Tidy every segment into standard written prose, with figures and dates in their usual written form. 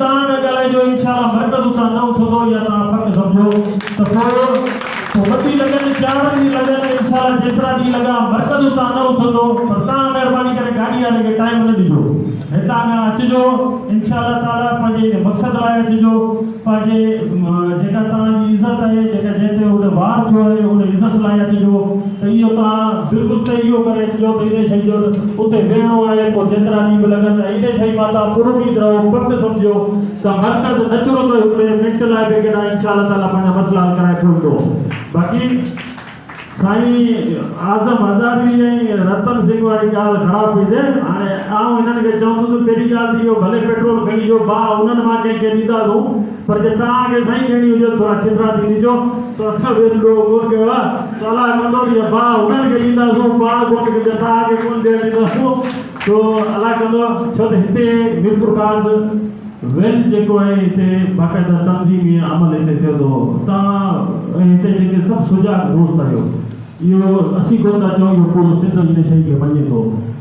तां गले जो इंशाल्लाह मरकज उता न उठो या ता फक समझो तो मती लगन 4 दी लगन इंशाल्लाह जेतरा दी लगा मरकज उता न उठो पर ता मेहरबानी करे गाड़ी वाले के टाइम न दीजो हेता में अचजो इंशाल्लाह ताला पंजे मकसद लाए अचजो पंजे जेका ता जी इज्जत है जेका जेते उन वार जो है उन इज्जत लाए अचजो तो यो ता बिल्कुल ते यो करे जो इदे शई जो उते वेणो है को जेतरा दी लगन इदे शई माता पुरुगी रहो पक समझो का मरकज नचरो तो उते मिनट लाए बे के इंशाल्लाह ताला पंजा मसला हल कराए ठोडो बाकी साई आजम हजारी ने रतन सिंह वाली गाल खराब थी दे हाने आऊं इनन के चवंदो तो पेरी गाल दियो भले पेट्रोल खणी जो बा उनन मा के दीदा दो पर जे ता के साई घेणी जो थोड़ा छिपरा दी दीजो तो असा वे लोग और के वा साला कंदो दिया बा उनन के दीदा दो पाण कोट के ता के कोन दे दीदा दो तो अला कंदो छो हिते मिरपुर काज वेल जेको है इते बाकायदा तंजीमी अमल इते थियो तो ता इते जेके सब सुजाग दोस्त आयो यो असी कोन चो यो पूरो सिंध जी शई के मञे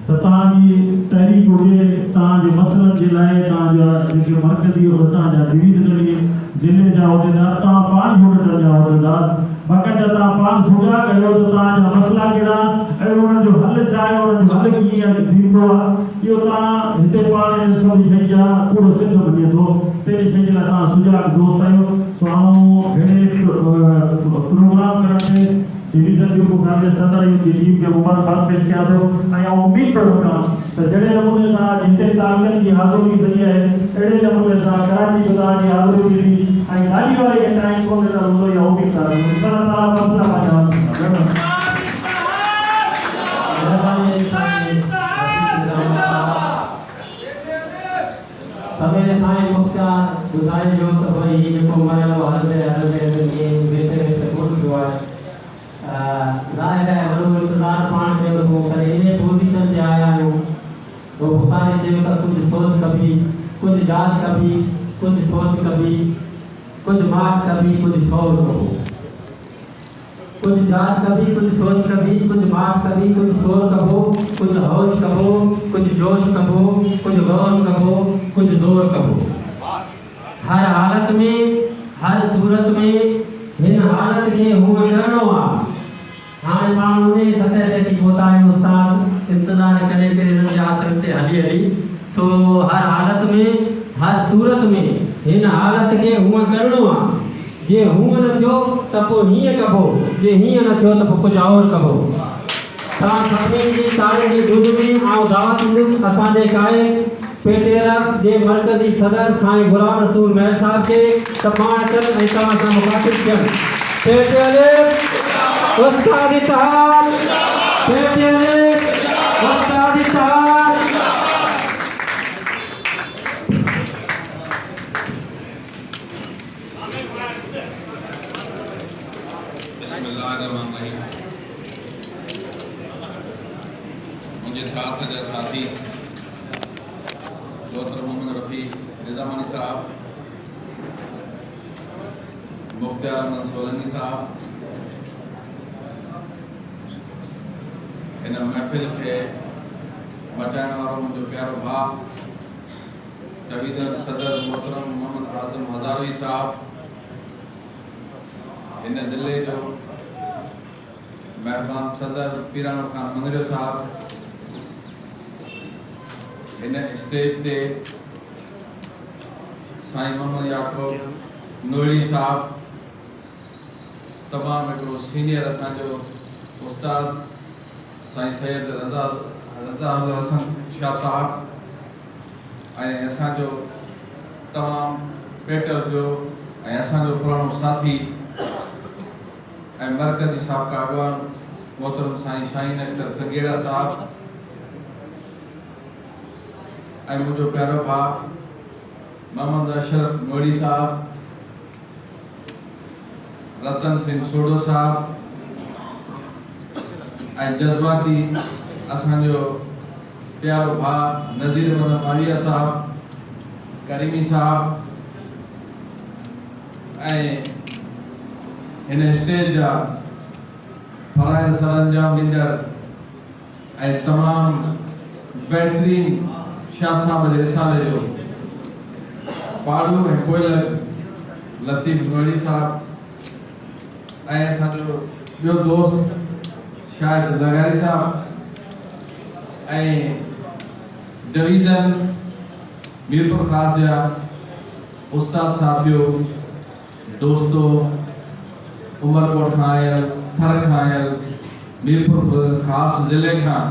तो ता जी तहरीक हुजे ता जे मसलन जे लाए ता जा जेके मर्कजी और ता जा डिवीजनली जिले जा होदेदार ता पान यूनिट जा होदेदार बाकायदा ता पान सुजाग कयो तो ता जा मसला केड़ा ए उन जो हल चाहे और जो हल कीअं थींदो यो ता हिते पाण सब शई जा पूरो सिंध मञे तो तेरी शई ला ता सुजाग दोस्त आयो तो आऊं घणे प्रोग्राम करते डिवीजन जो गांधी सदर यू टीम के मुबारकबाद पेश किया दो आया उम्मीद करूंगा तो जड़े नमूने सा जिते ताकत की हाजिरी दी है एड़े नमूने सा कराची जुदा की हाजिरी दी आई गाड़ी वाले के टाइम को नजर हो या उम्मीद कर इंशाल्लाह ताला फैसला आ जाए हमें साईं मुख्तार बुधाई जो तो भाई ये को माया हल में ये बेटे कोर्स हुआ है लाइक है वो इंतजार पान के लोगों का ये पोजीशन से आया हूं वो पता नहीं जो का कुछ सोच कभी कुछ जात कभी कुछ सोच कभी कुछ बात कभी कुछ शौर कभी कुछ जात कभी कुछ सोच कभी कुछ बात कभी कुछ शोर कहो कुछ होश कहो कुछ जोश कहो कुछ गौर कहो कुछ जोर कहो हर हालत में हर सूरत में इन हालत के हुए करनो हाँ मानू ने सतह की होता है उस्ताद इंतजार करे के जा सकते हली हली तो हर हालत में हर सूरत में इन हालत के हुआ करनो जे हुआ न थियो तपो हिय कहो जे हिय न थियो तपो कुछ और कहो ता सभी की तारे की दूध में आओ दावत मिस असा दे काए पेटेरा जे मरकजी सदर साईं गुलाम रसूल महल साहब के तमाम चल ऐसा सा मुखातिब कर पेटेरे उस्ताद ताल पेटेरे उस्ताद ताल बिस्मिल्लाहिर्रहमानिर्रहीम मुझे साथ है साथी डॉक्टर मोहम्मद रफ़ी निज़ामानी साहब मुख्तार अहमद सोलंकी साहब इन महफ़िल के बचाने वालों मुझे प्यारो भा डिवीज़न सदर मोहतरम मोहम्मद आज़म हज़ारवी साहब इन ज़िले जो मेहरबान सदर पीरानो खान मंगरियो साहब इन स्टेज ते साईं मोहम्मद याकूब नूरी साहब तमाम एक सीनियर असांजो उस्ताद साईं सैयद रज़ा हसन शाह साहब ऐं असांजो तमाम पेटर जो ऐं असांजो पुराणो साथी ऐं मरकज़ी साबिक़ा अॻवान मोहतरम साईं शाहीन अख्तर सगेड़ा साहब ऐं मुंहिंजो प्यारो भाउ मोहम्मद अशरफ नोड़ी साहब रतन सिंह सोडो साहब ऐं जज़्बाती असांजो प्यारो भाउ नज़ीर अहमद मालिया साहब करीमी साहब ऐं इन स्टेज जा फराइज़ सरअंजाम ॾींदड़ ऐं तमाम बेहतरीन शाह साहब जे रिसाले जो पाड़ू ऐं कोयल लतीफ़ नोड़ी साहब ऐं असांजो ॿियो दोस्त शाहिद लगारी साहब ऐं डिवीज़न मीरपुर ख़ास जा उस्ताद साथियो दोस्तों उमरकोट खां आयल थर खां आयल मीरपुर ख़ास ज़िले खां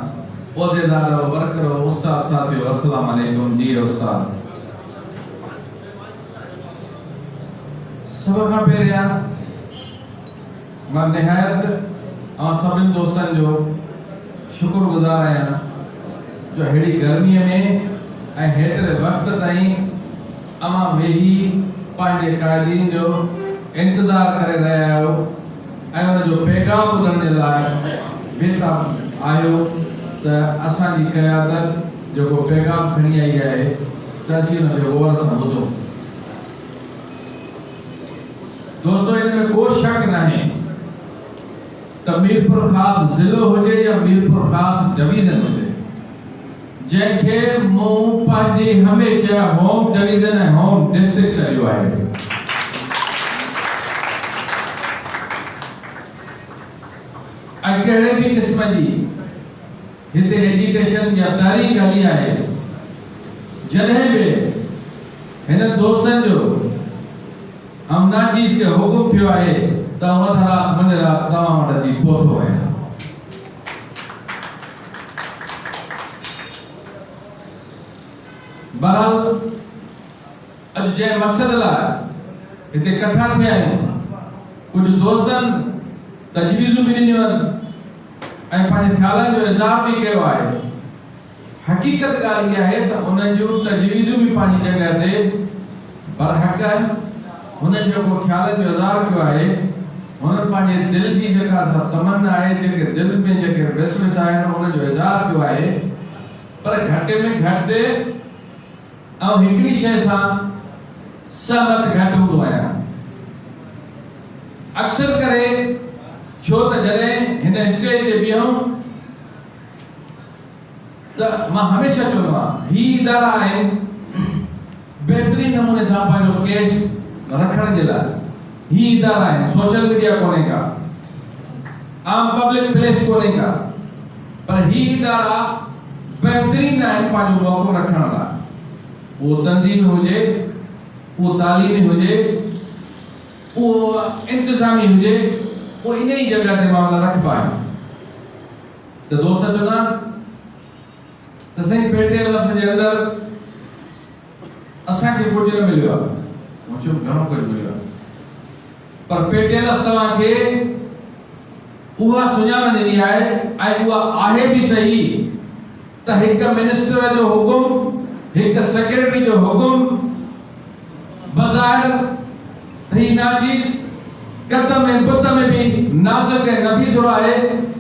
उहिदेदार वर्कर उस्ताद साथियो अस्सलाम वालेकुम जी उस्ताद सब खां पहिरियां मां निहायत सभिनी दोस्तनि जो शुक्रगुज़ार आहियां जो हेड़ी गर्मीअ में ऐं हेतिरे वक़्त ताईं अमां वेही पंहिंजे क़ाइदीन जो इंतज़ार करे रहिया आहियो ऐं उनजो पैगाम ॿुधण जे लाइ वेठा आहियो त असांजी क़यादत जेको पैगाम खणी आई आहे त असीं उनखे गौर सां ॿुधूं। दोस्तों इन में को शक नाहे त मीरपुर ख़ास ज़िलो हुजे या मीरपुर ख़ास डिवीज़न हुजे जंहिंखे मूं पंहिंजी हमेशह होम डिवीज़न ऐं होम डिस्ट्रिक्ट चयो आहे। ऐं कहिड़े बि क़िस्म जी हिते एजुकेशन या तारीख़ हली आहे जॾहिं बि हिन दोस्तनि जो हमना चीज़ के हुकुम थियो आहे त वधरा मंजरा तव्हां वटि अची पहुतो आहियां। बहरहाल अॼु जंहिं मक़सद लाइ हिते इकट्ठा थिया आहियूं कुझु दोस्तनि तजवीज़ूं बि ॾिनियूं आहिनि ऐं पंहिंजे ख़्यालनि जो इज़हार बि कयो आहे। हक़ीक़त ॻाल्हि इहा आहे त उन्हनि जूं तजवीज़ूं बि पंहिंजी जॻह ते बरहक़ आहिनि। हुननि जेको ख़्यालनि जो इज़हार कयो आहे हुननि पंहिंजे दिलि जी जेका तमन्ना आहे जेके दिलि में जेके विसविस आहिनि उनजो इज़हार कयो आहे पर घटि में घटि ऐं हिकिड़ी शइ सां सहमत घटि हूंदो आहियां। अक्सर करे छो त जॾहिं हिन स्टेज ते बीहूं त मां हमेशह चवंदो आहियां ही इदारा आहिनि बहितरीन नमूने सां पंहिंजो केस रखण जे लाइ ही इदारा आहिनि। सोशल मीडिया कोन्हे का आम पब्लिक प्लेस कोन्हे का पर ही इदारा बहितरीन आहिनि पंहिंजो मौक़ो रखण लाइ। वो तंज़ीम हुजे वो तालीमी हुजे वो इंतज़ामी हुजे वो इन ही जगह ते मामला रख पाए। तो दोस्त चवंदा त साईं पेटे लफ़्ज़ जे अंदर असांखे कुझु न मिलियो आहे मुझे घणो कुझु मिलियो आहे पर पेटे लफ़्ज़ तव्हांखे उहा सुञाण ॾिनी आहे ऐं उहा आहे बि सही त हिक मिनिस्टर जो हुकुम हिक सेक्रेटरी जो हुकुम बज़ाहिर ही नाचीज़ कदम में बुत में भी नाज़िक ऐं नफ़ीसो आहे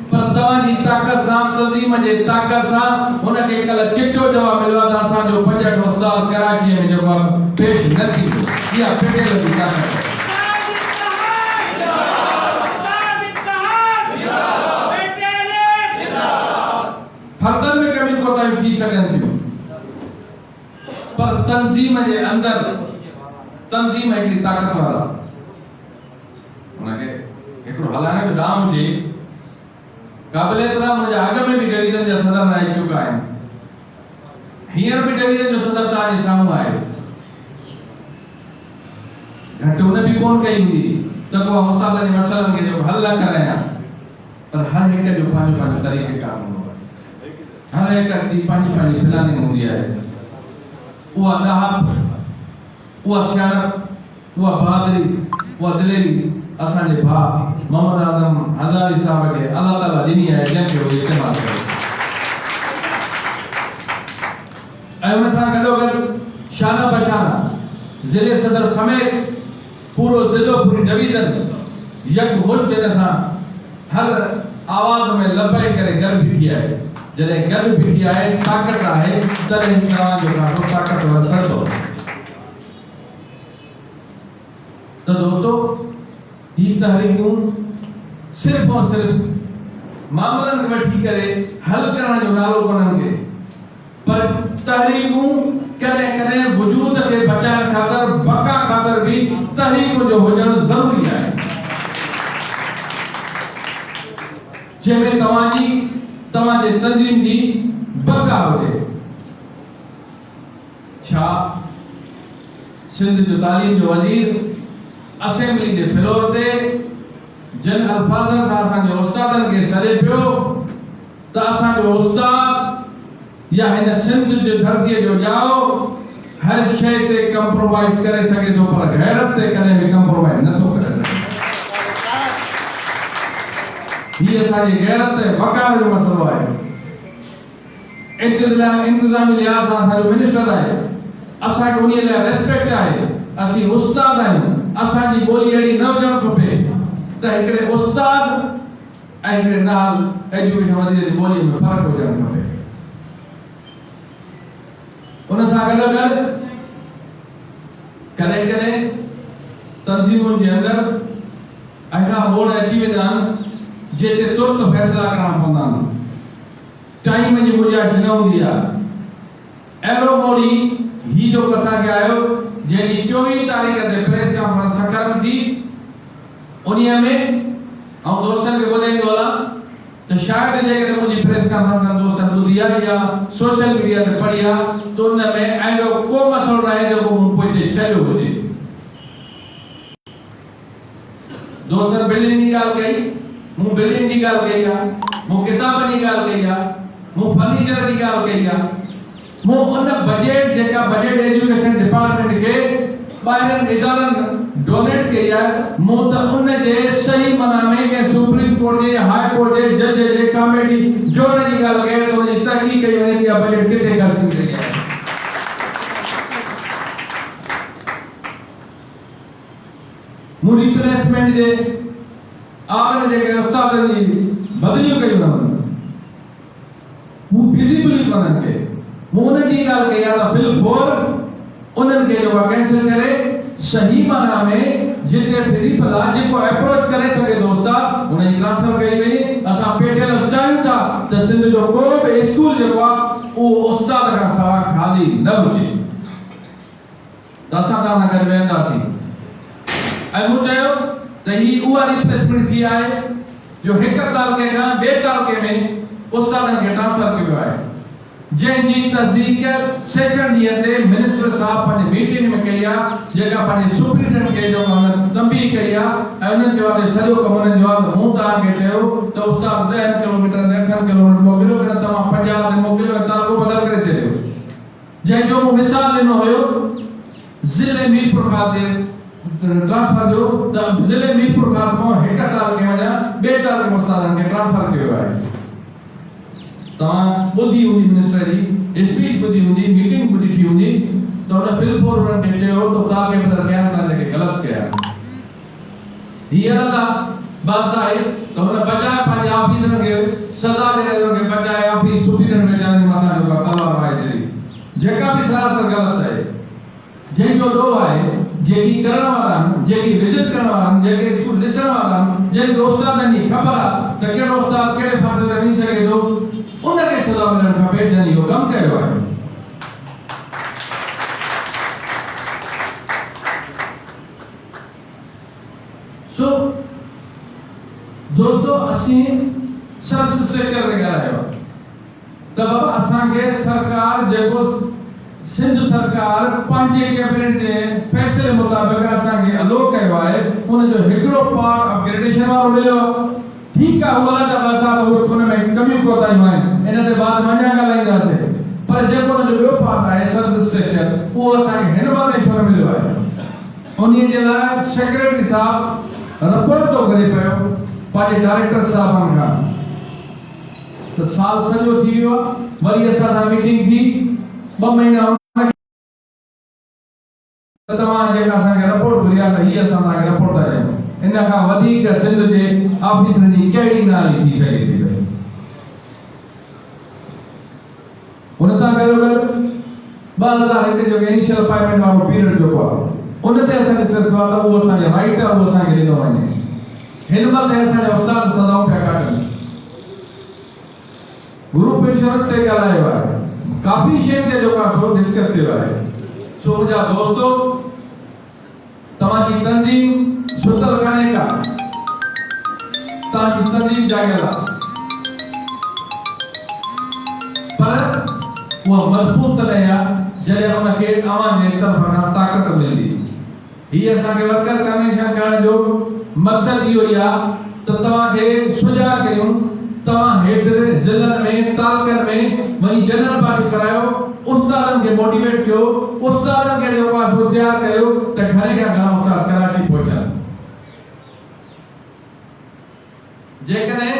पर तव्हांजी ताक़त सां तंज़ीम जे ताक़त सां हुनखे कल्ह चिट्ठो जवाब मिलियो आहे त असांजो 65 साल कराची में जेको पेश न थींदो। इहा पटेल जी ताक़त आहे। फर्दन में कमी कोताहियूं थी सघनि थियूं पर तंज़ीम जे अंदर तंज़ीम हिकिड़ी ताक़त वारा उनखे हिकिड़ो हलाइण जो ॾांहुं हुजे क़ाबिल एतिराम मुंहिंजा अॻ में बि डिवीज़न जा सदर रही चुका आहिनि हींअर बि डिवीज़न जो सदर तव्हांजे साम्हूं आहे। घटि हुन बि कोन कई हूंदी त को मसाइल जे मसइलनि खे जेको हल न करायां पर हर हिक जो पंहिंजो पंहिंजो तरीक़ेकार हूंदो आहे। हर हिक जी पंहिंजी पंहिंजी प्लानिंग हूंदी आहे। उहा ॾाहप उहा सियाणप उहा बहादुरी उहा दिलेरी असांजे भाउ मोहम्मद आज़म हज़ारी साहब खे अल्लाह ताला ॾिनी आहे जंहिंखे उहे इस्तेमालु कयो। ऐं उन सां गॾोगॾु शाना बशाना ज़िले सदर समेत पूरो ज़िलो पूरी डिवीज़न यकमुश्त सां हर आवाज़ में लबे करे गॾु बीठी आहे। जॾहिं गॾु बीठी आहे ताक़त आहे तॾहिं तव्हांजो ॾाढो ताक़तवर सरदो। तो दोस्तों ही तहरीकूं सिर्फ और सिर्फ मामलन के वठी करे हल करण जो नालो कोन्हनि के पर तहरीकूं कॾहिं कॾहिं वजूद के बचाइण खातर जंहिंमें तव्हांजे तंज़ीम जी बका हुजे। छा सिंध जो तालीम जो वज़ीर असेंबली जे फ्लोर ते जन अल्फाज़नि सां असांजे उस्तादनि खे सॾे पियो त असांजो उस्ताद या हिन सिंध जो धरतीअ जो ॼाओ हर शइ ते कंप्रोमाइज़ करे सघे थो, पर गैरत ते कॾहिं बि कंप्रोमाइज़ नथो करे। हीअ असांजी गैरत ऐं वक़ार जो मसइलो आहे। इंतिज़ामी लिहाज़ सां असांजो मिनिस्टर आहे, असांखे उन लाइ रिस्पेक्ट आहे। असीं उस्ताद आहियूं, असांजी ॿोली अहिड़ी न हुजणु खपे त हिकिड़े उस्ताद ऐं हिकिड़े नाल एजुकेशन वज़ीर जी ॿोलीअ में फ़र्क़ु हुजणु खपे। उन सां गॾोगॾु कॾहिं कॾहिं तंज़ीमुनि जे अंदरि अहिड़ा मोड़ अची वेंदा आहिनि जिते तुर्त फ़ैसिला करणा पवंदा आहिनि, टाइम जी गुंजाइश न हूंदी आहे। अहिड़ो मोड़ ही जो असांखे आयो जंहिंजी 24 तारीख़ ते प्रेस कॉन्फ्रेंस सकर में थी, उन्हीअ में ऐं दोस्तनि खे ॿुधाईंदो हलां त शायदि जेकॾहिं मुंहिंजी प्रेस कॉन्फ्रेंस दोस्तनि ॿुधी आहे या सोशल मीडिया ते पढ़ी आहे त उन में अहिड़ो को मसइलो न आहे जेको मूं पोइ चयो हुजे। दोस्तनि बिल्डिंग जी ॻाल्हि कई, मूं बिल्डिंग जी ॻाल्हि कई आहे, मूं किताबनि जी ॻाल्हि कई आहे, मूं फर्नीचर जी ॻाल्हि कई आहे, मूं उन बजट जेका बजट एजुकेशन डिपार्टमेंट खे ॿाहिरनि इदारनि डोनेट कई आहे, मूं त उन जे सही माना में के सुप्रीम कोर्ट जे हाई कोर्ट जे जज जे कमेटी जोड़ण जी ॻाल्हि कई त उनजी तहक़ीक़ कई वञे कि बजट किथे ग़लती थी रही आहे। मूं रिप्लेसमेंट जे आख़िर जेके उस्तादनि जी बदलियूं कयूं न हू फिजिबली बननि खे मूं उनजी ॻाल्हि कई आहे त बिल्कुलु उन्हनि खे जेको कैंसिल करे सही माना में जिते फिजिबल आहे जेको अप्रोच करे सघे थो उस्ताद उनजी ट्रांसफर कई वञे। असां पेटियल चाहियूं था त सिंध जो को बि स्कूल जेको आहे उहो उस्ताद खां सवाइ ख़ाली न हुजे, त असां तव्हां सां गॾु वेंदासीं। ऐं मूं चयो त ही उहा रिप्लेसमेंट थी आहे जो हिक तालुके खां ॿिए तालुके में उस्तादनि खे ट्रांसफर कयो आहे, जंहिंजी तस्दीक सेकंड ॾींहं ते मिनिस्टर साहब पंहिंजी मीटिंग में कई आहे, जेका पंहिंजे सुप्रीटेंडेंट खे जो हुननि तंबीह कई आहे ऐं उन्हनि चयो आहे सॼो कमु उन्हनि जो आहे त मूं तव्हांखे चयो त उस्ताद 10 किलोमीटर ते 8 किलोमीटर मोकिलियो, पर तव्हां 50 ते मोकिलियो ऐं तालुको बदल करे छॾियो। जंहिंजो मूं मिसाल ॾिनो हुयो ज़िले मीरपुर खां ट्रांसफर जो, त ज़िले मीरपुर खां मां हिक तालुके वञा ॿिए तालुके में उस्तादनि खे ट्रांसफर कयो आहे। तव्हां ॿुधी हूंदी मिनिस्टर जी स्पीच ॿुधी हूंदी, मीटिंग ॿुधी थी हूंदी त हुन बिल्कुलु उन्हनि खे चयो त तव्हांखे बदल कया तव्हां जेके ग़लति कया। हीअ अलॻि बस आहे त हुन बचाए पंहिंजे ऑफिसरनि खे सज़ा ॾियण खे बचाए ऑफिस सुप्रीटेंडेंट वेचारनि जे मथां जेको तलवार हणाए छॾी, जेका बि सरासर ग़लति आहे। जंहिंजो ॾोह आहे जेकी करण वारा आहिनि, जेकी विज़िट करण वारा आहिनि, जेके स्कूल ॾिसण वारा आहिनि, जंहिंखे उस्तादनि जी ख़बर आहे त कहिड़ो उस्ताद कहिड़े फ़ाइदे ते वञी सघे थो, उनखे सज़ा मिलणु खपे जंहिं इहो कमु कयो आहे। सो दोस्तो असीं सब स्ट्रक्चर ते ॻाल्हायो त बाबा असांखे सरकार जेको सिंध सरकार पंहिंजे कैबिनेट जे फैसले मुताबिक़ असांखे अलो कयो आहे उनजो हिकिड़ो पार्ट अपग्रेडेशन वारो मिलियो। ठीक आहे, उहो अलॻि आहे, असां हुन में कमियूं कोताहियूं आहिनि, इन ते बाद में अञा ॻाल्हाईंदासीं, पर जेको उनजो ॿियो पार्ट आहे सब स्ट्रक्चर उहो असांखे हिन बार में छो न मिलियो आहे। उन्हीअ जे लाइ सेक्रेटरी साहब रिपोर्ट थो करे पियो पंहिंजे डायरेक्टर साहबनि खां त साल सॼो थी वियो आहे, वरी असां सां मीटिंग थी 2 महीना तव्हां जेका असांखे रिपोर्ट घुरी आहे त हीअ असां तव्हांखे रिपोर्ट था ॾियूं, इन खां वधीक सिंध जे ऑफिसरनि जी कहिड़ी ॻाल्हि थी सघे थी पई। हुन सां गॾोगॾु 2001 जो इनिशियल अपाइंटमेंट वारो पीरियड जेको आहे उन ते असांखे सिर्फ़ु आहे त उहो असांजो राइट आहे, उहो असांखे ॾिनो वञे। हिन वक़्तु असांजा उस्ताद सदाऊं पिया काटनि, ग्रुप इंश्योरेंस ते ॻाल्हायो आहे, काफ़ी शयुनि ते जेको आहे सो डिस्कस थियो आहे। सो मुंहिंजा दोस्तो, तव्हांजी तंज़ीम सुतल कान्हे का, तव्हांजी तंज़ीम जाॻियल आहे। वो मजबूत तॾहिं आहे जॾहिं उनखे अवां जे तरफ़ खां ताक़त मिलंदी। हीअ असांखे वर्कर कमीशन करण जो मक़सद इहो ई आहे त तव्हांखे सुजाॻ कयूं, तव्हां हेठि ज़िलनि में तालुकनि में वञी जनरल पार्टी करायो, उस्तादनि खे मोटिवेट कयो, उस्तादनि खे जेको आहे सो तयारु कयो त घणे खां घणा उस्ताद कराची पहुचनि। जेकॾहिं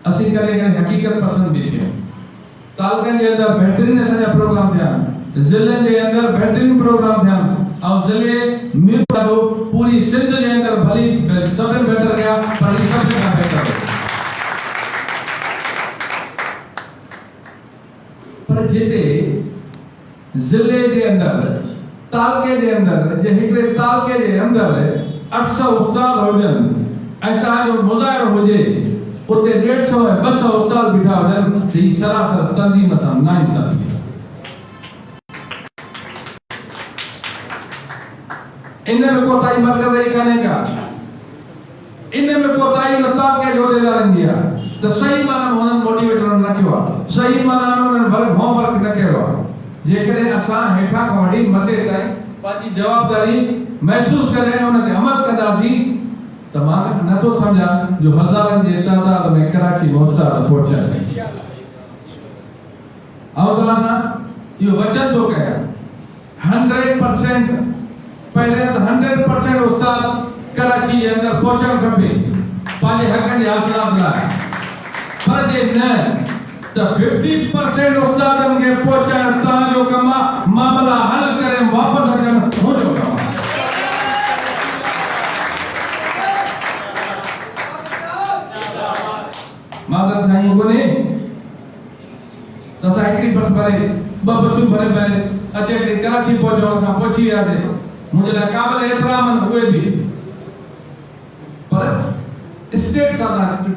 असीं कॾहिं कॾहिं हक़ीक़त पसंद भी थियूं, तालुकनि जे अंदरि बहितरीन असांजा प्रोग्राम थियनि, ज़िलनि जे अंदरि बहितरीन प्रोग्राम थियनि, ऐं ज़िले में पूरी सिंध जे अंदरि भली सभिनि बहितर कया, पर ही सभिनी खां बहितर। पर जिते ज़िले जे अंदरि तालुके जे अंदरि जे हिकिड़े तालुके जे अंदरि 800 उस्ताद हुजनि ऐं तव्हांजो मुज़ाहिरो हुजे, उते 150 ऐं 200 उस्ताद बीठा हुजनि, त ही सरासर तंज़ीम सां नाइंसाफ़ी आहे। इन में कोताही मर्कज़ जी कान्हे का, इन में कोताही न तालुके जे उहिदेदारनि जी आहे। त सही माना हुननि मोटिवेटरनि न कयो आहे, सही माना हुननि वर्क होमवर्क न कयो आहे। जेकॾहिं असां हेठां खां वठी मथे ताईं पंहिंजी जवाबदारी महसूस करे उन ते अमल कंदासीं त मां नथो सम्झां जो हज़ारनि जे तादाद में कराची में उस्ताद पहुचनि। ऐं तव्हां सां इहो वचन थो कयां 100% पहले तो 100% उस्ताद कराची के अंदर पहुंचण खपे पंहिंजे हक़नि जे हासिलात लाइ, पर जे न त 50% उस्तादनि खे पहुचण तव्हांजो कमु आहे, मामला हल करे वापसि अचण मुंहिंजो कमु आहे। मादर साईं कोन्हे त असां हिकिड़ी बस भरे ॿ बसूं भरे भरे अचे हिकिड़ी कराची पहुचो, असां पहुची वियासीं, मुझे लाइ क़ाबिल एतिराम हुए भी, पर स्टेट सां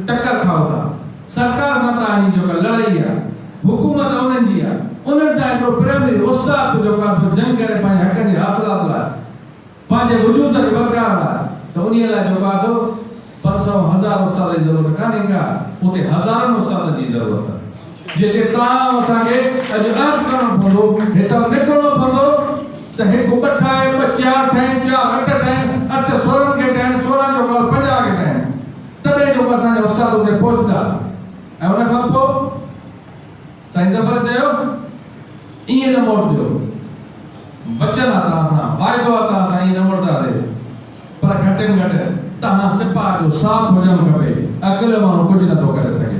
टक्कर खाओ था, सरकार सां तव्हांजी जेका लड़ाई आहे, हुकूमत उन्हनि जी आहे, उन्हनि सां हिकिड़ो प्राइमरी उस्ताद जेको आहे जंग करे पंहिंजे हक़नि जे हासिलात लाइ, पंहिंजे वजूद खे बरक़रार लाइ, त उन लाइ जेको आहे सो 500,000 उस्ताद जी ज़रूरत कान्हे का, उते हज़ारनि उस्ताद जी ज़रूरत आहे। जेके तव्हां असांखे अॼु अर्ज़ करणो पवंदो, हितां निकिरणो पवंदो त हिकु 2 ठाहे 2 4 ठाहे 4 8 ठाहे 8 16 खे ठाहे 16 जो 50 खे ठाहे, तॾहिं जो असांजा उस्ताद उते पहुचंदा। ऐं उन खां पोइ साईं ज़फर चयो ईअं न मोटियो, वचन आहे तव्हां सां, वाइदो आहे तव्हां सां, ईअं न मोटारे, पर घटि में घटि तव्हां सिपाह जो साथ हुजणु खपे, अकेलो माण्हू कुझु नथो करे सघे।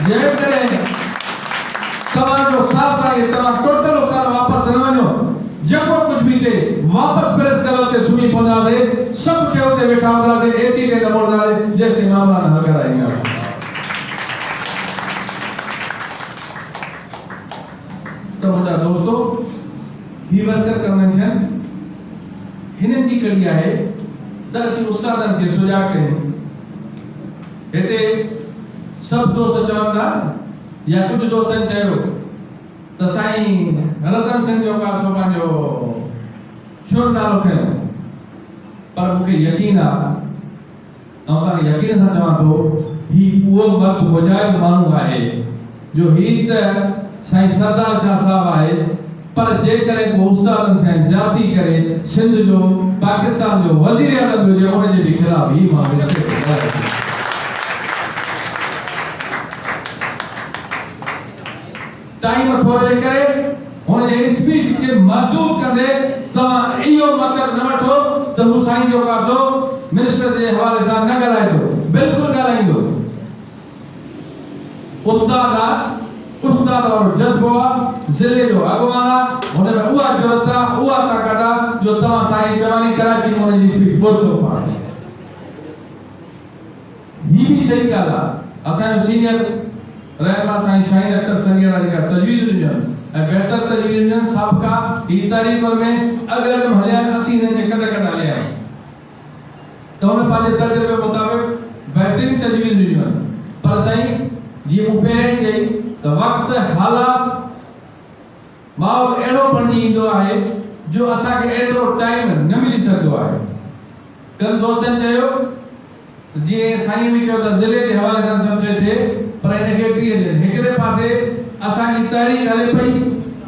जेकॾहिं तव्हांजो साथ आहे, तव्हां टोटल उस्ताद वापसि न वञो, जेको कुझु बि थिए वापसि प्रेस करो ते सुम्ही पवंदासीं, सभु शइ उते वेठा हूंदासीं, एसी ते न मोड़ंदासीं जेसीं मामला न हल कराईंदासीं। तो मुंहिंजा दोस्तो, ही वर्कर कन्वेंशन हिननि जी कड़ी आहे त असीं उस्तादनि खे सुजाॻ कयूं। हिते सभु दोस्त चवनि था या कुझु दोस्तनि चयो त साईं रतन सिंह जो का सो पंहिंजो छो नालो खयो, पर मूंखे यकीन आहे, ऐं तव्हांखे यकीन सां चवां थो, ही उहो मर्द मुजाहिद माण्हू आहे जो ही त साईं सरदार शाह साहब आहे, पर जेकॾहिं को उस्तादनि सां ज़्यादती करे सिंध जो पाकिस्तान जो वज़ीर आज़म हुजे, उनजे बि ख़िलाफ़ ही मां टाइम थोड़े करे हुनजे स्पीच खे महदूद कंदे तव्हां इहो मक़सद न वठो त हू साईं जो कासो मिनिस्टर जे हवाले सां न ॻाल्हाईंदो, बिल्कुलु ॻाल्हाईंदो। उस्ताद और जज़्बो आहे, ज़िले जो अॻवान आहे, हुन में उहा ज़रूरत आहे, उहा ताक़त आहे जो तव्हां साईं चवानी कराची में हुनजी स्पीच ॿुधो पाण। ही बि सही ॻाल्हि आहे, असांजो सीनियर रहमा साईं शाहीन अख्तर संगेरा जी तजवीज़ ॾिननि ऐं बहितर तजवीज़ ॾिननि, साबिक़ा ही तारीख़ में अॻिल में हलिया आहिनि, असीं हिननि जे कॾहिं हलिया आहियूं, त हुन पंहिंजे तजुर्बे मुताबिक़ बहितरीन तजवीज़ ॾिनियूं आहिनि। पर साईं जीअं मूं पहिरें चई त वक़्तु हालात माहौल अहिड़ो बणिजी ईंदो आहे जो असांखे एतिरो टाइम न मिली सघंदो आहे। कल दोस्तनि चयो जीअं साईं बि चयो त ज़िले जे हवाले सां सभु शइ थिए, पर इनखे 30 ॾींहं हिकिड़े पासे असांजी तहरीक हले पई,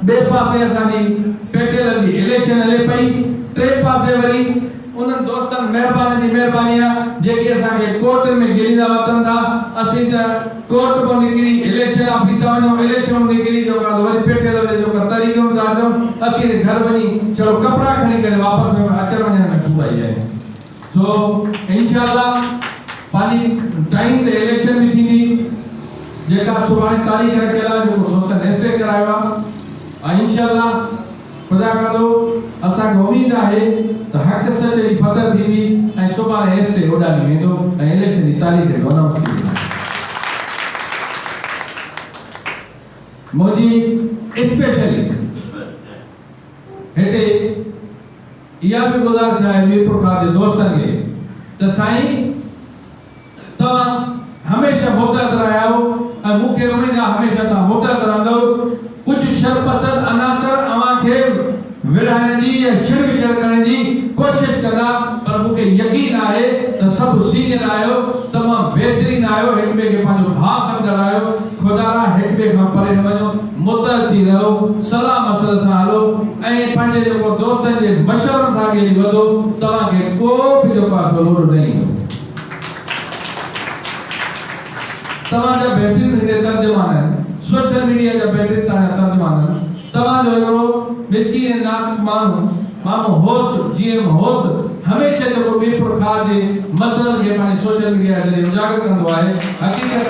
ॿिए पासे असांजी पेटियल जी इलेक्शन हले पई, टे पासे वरी उन्हनि दोस्तनि महिरबानी आहे जेके असांखे कोर्ट में गिरींदा वतन था। असीं त कोर्ट को निकिरी इलेक्शन ऑफिस वञो, इलेक्शन निकिरी जो का वरी पेटियल जो का तरीक़ो ॿुधायो, असीं घर वञी चलो कपड़ा खणी करे वापस अचण वञण में ठूं आई आहे। सो इंशाअल्लाह पानी टाइम ते इलेक्शन भी थींदी, जेका सुभाणे तारीख़ रखियल आहे, जेको दोस्तनि रजिस्टर करायो आहे। इंशाअल्लाह खुदा करो असांखे उम्मीद आहे त हक़ सच जी फतह थींदी ऐं सुभाणे रजिस्टर उॾामी वेंदो ऐं इलेक्शन जी तारीख़ अनाउंस थींदी। मुंहिंजी स्पेशली हिते इहा बि गुज़ारिश आहे मीरपुर खां जे दोस्तनि खे त साईं तव्हां हमेशा मुतहद रहियो ऐं मूंखे उम्मीद आहे हमेशा तव्हां मुतहद रहंदो। कुझु शरपसंद अनासर अव्हांखे विढ़ाइण जी या शिरक करण जी कोशिश कंदा, पर मूंखे यकीन आहे त सभु सीनियर आहियो, तमामु बहितरीन आहियो, हिक ॿिए खे पंहिंजो भाउ सम्झंदा आहियो। खुदा हिक ॿिए खां परे न वञो, मुतहद थी रहो, सलाह मसल सां हलो ऐं पंहिंजे जेको दोस्तनि जे मशवरनि सां अॻिते वधो। तव्हांखे को बि जेको आहे लोड़ न ईंदो। तव्हांजा बहितरीन हिते तर्जुमान आहिनि, सोशल मीडिया जा बहितरीन तव्हांजा तर्जुमान आहिनि। तव्हांजो हिकिड़ो मिस्कीन ऐं नासिक माण्हू होत जीएम होत हमेशा जेको मीरपुर खां जे मसइलनि खे पंहिंजे सोशल मीडिया जे ज़रिए उजागर कंदो आहे। हक़ीक़त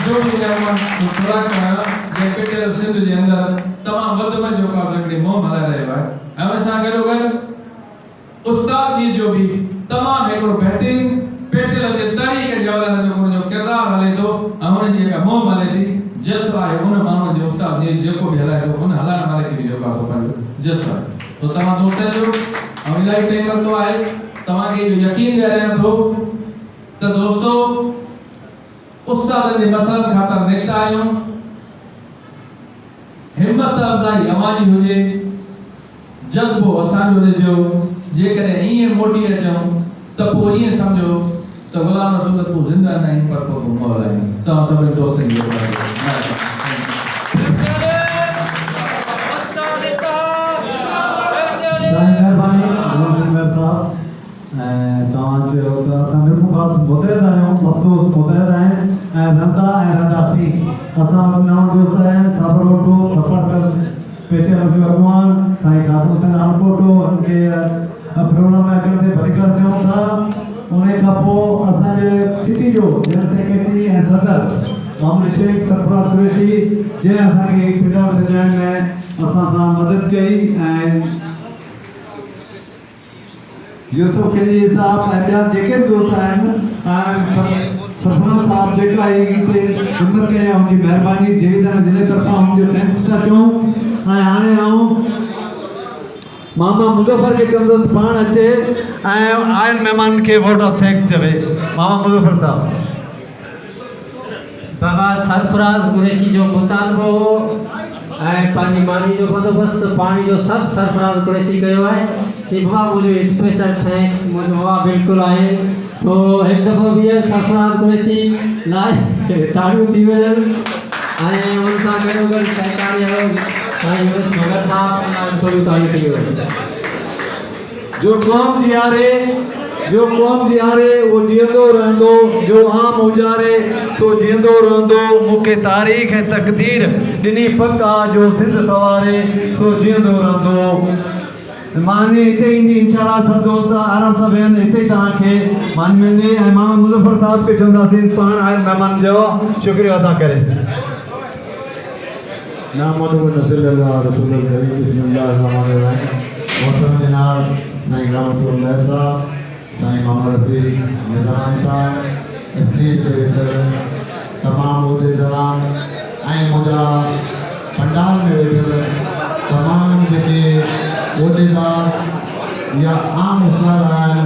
जो बि खुदा जे पेटियल सिंध जे अंदरि तमामु वधि में जेको आहे हिकिड़ी मुहिम हलाए रहियो आहे। ऐं उन सां गॾोगॾु उस्ताद जी जो बि तमामु हिकिड़ो बहितरीन पेटियल जे तरीक़े जे हवाले जेको हुनजो किरदारु हले थो ऐं हुनजी जेका मुहिम हले थी, जज़्बो आहे उन माण्हू जे उस्ताद जी जेको बि हलाए थो उन हलाइण वारे खे बि जेको आहे पंहिंजो जज़्बो आहे। तो तव्हां दोस्तनि जो ऐं इलाही टाइम वरितो आहे, तव्हांखे इहो यकीन ॾियारियां थो त दोस्तो उस्ताद जे मसइलनि ख़ातिर निकिता आहियूं। हिम्मत अफ़ज़ाई अव्हांजी हुजे, जज़्बो असांजो हुजे। जेकॾहिं ईअं मोटी अचूं त पोइ ईअं सम्झो त गुलाम रसूल तूं ज़िंदा न आहीं पर तूं मौला आहीं। तव्हां सभिनी दोस्तनि खे सिटी जो जनरल सेक्रेटरी ऐं सदर मोहम्मद शेख सरफराज कुरैशी जंहिं असांखे फिल्म सजाइण में असां सां मदद कई ऐं यूसुफ खिलजी साहब ऐं ॿिया जेके बि दोस्त आहिनि ऐं सरफराज साहब जेका हिते हिम्मत कई हुनजी महिरबानी जेॾीमहिल ज़िले तरफ़ां हुनजो थैंक्स था चऊं। ऐं हाणे आऊं मामा मुज़फ़र के चंदस पान अचे ऐं आयल मेहमान के वोट ऑफ थैंक्स चवे। मामा मुज़फ़र साहब बाबा सरफराज कुरैशी जो मुतालबो ऐं पंहिंजी मानी जो बंदोबस्त पाणी जो सभु सरफराज कुरैशी कयो आहे। चई बाबा मुंहिंजो स्पेशल थैंक्स मुंहिंजो बाबा बिल्कुलु आहे। सो हिकु दफ़ो बि सरफराज कुरैशी लाइ ताड़ियूं थी वञनि ऐं हुन सां गॾोगॾु सहकारी जो कौम जियारे वो जियंदो रहंदो, जो आम उजारे सो जियंदो रहंदो। मूंखे तारीख़ ऐं तक़दीर ॾिनी फ़क़ आहे जो सिंध सवारे सो जियंदो रहंदो। मानी हिते ईंदी इंशाअल्लाह सब दोस्त आराम सां वेहनि, हिते तव्हांखे मान मिलंदी। ऐं मामा मुज़फ़र साहब खे चवंदासीं पाण आयल महिमान जो शुक्रिया अदा करे। नामदो नज़िलल्लाह रसूल करीम बिस्मिल्लाहिर्रहमानिर्रहीम। मोहतरम जनाब साईं रहमतुल्लाह साहब, साईं मोहम्मद रफ़ी निज़ाम साहब, स्टेज ते वेठल तमाम उहिदेदार ऐं मुंहिंजा पंडाल में वेठल तमाम जेके उहिदेदार या आम उस्ताद आहिनि